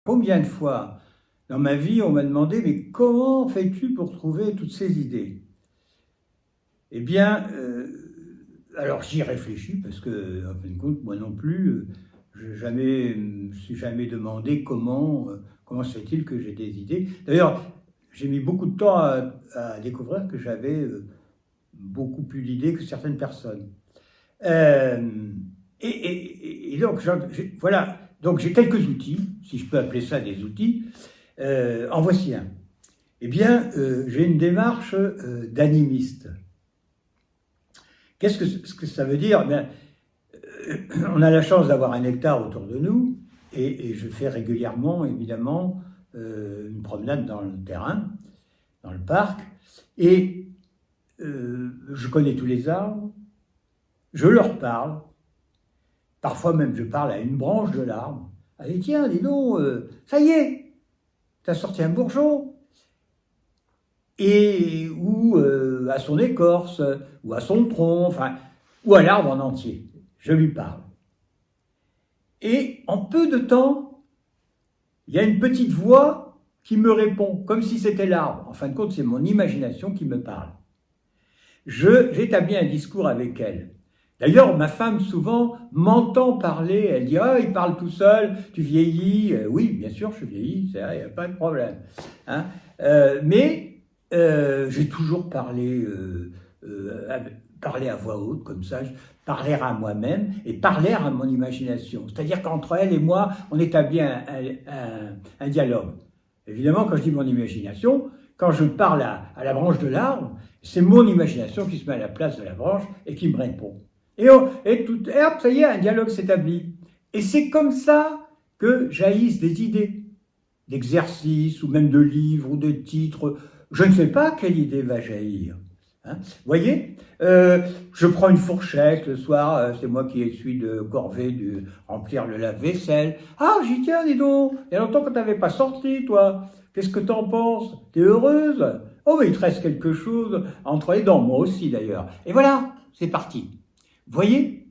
combien de fois dans ma vie on m'a demandé « mais comment fais-tu pour trouver toutes ces idées ?» Eh bien, alors j'y réfléchis parce que, en fin de compte, moi non plus, je me suis jamais demandé comment se fait-il que j'ai des idées. D'ailleurs, j'ai mis beaucoup de temps à découvrir que j'avais beaucoup plus d'idées que certaines personnes. Et donc, voilà, donc j'ai quelques outils, si je peux appeler ça des outils. En voici un. Eh bien, j'ai une démarche d'animiste. Qu'est-ce que ça veut dire? Bien, on a la chance d'avoir un hectare autour de nous, et je fais régulièrement, évidemment, une promenade dans le terrain, dans le parc, et je connais tous les arbres, je leur parle, parfois même je parle à une branche de l'arbre. Allez, tiens, dis donc, ça y est, t'as sorti un bourgeon. Ou à son écorce, ou à son tronc, enfin, ou à l'arbre en entier. Je lui parle. Et en peu de temps, il y a une petite voix qui me répond, comme si c'était l'arbre. En fin de compte, c'est mon imagination qui me parle. J'établis un discours avec elle. D'ailleurs, ma femme, souvent, m'entend parler. Elle dit « Ah, il parle tout seul, tu vieillis. » Oui, bien sûr, je vieillis, il n'y a pas de problème. Hein, mais j'ai toujours parlé à voix haute, comme ça, parler à moi-même et parler à mon imagination. C'est-à-dire qu'entre elle et moi, on établit un dialogue. Évidemment, quand je dis mon imagination, quand je parle à la branche de l'arbre, c'est mon imagination qui se met à la place de la branche et qui me répond. Et hop, ça y est, un dialogue s'établit. Et c'est comme ça que jaillissent des idées, d'exercices, ou même de livres, ou de titres. Je ne sais pas quelle idée va jaillir. Hein, voyez, je prends une fourchette le soir, c'est moi qui suis de corvée de remplir le lave-vaisselle. Ah, j'y tiens, dis donc, il y a longtemps que tu n'avais pas sorti, toi. Qu'est-ce que t'en penses? T'es heureuse? Oh, mais il te reste quelque chose entre les dents, moi aussi d'ailleurs. Et voilà, c'est parti. Voyez,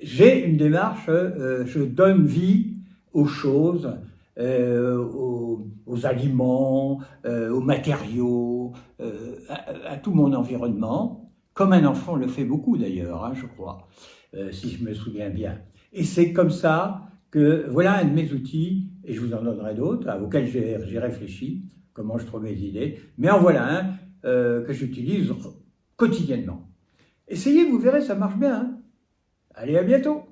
j'ai une démarche, je donne vie aux choses, aux aliments, aux matériaux, à tout mon environnement, comme un enfant le fait beaucoup d'ailleurs, hein, je crois, si je me souviens bien. Et c'est comme ça que, voilà un de mes outils, et je vous en donnerai d'autres, auxquels j'ai réfléchi, comment je trouve mes idées, mais en voilà un que j'utilise quotidiennement. Essayez, vous verrez, ça marche bien. Hein. Allez, à bientôt.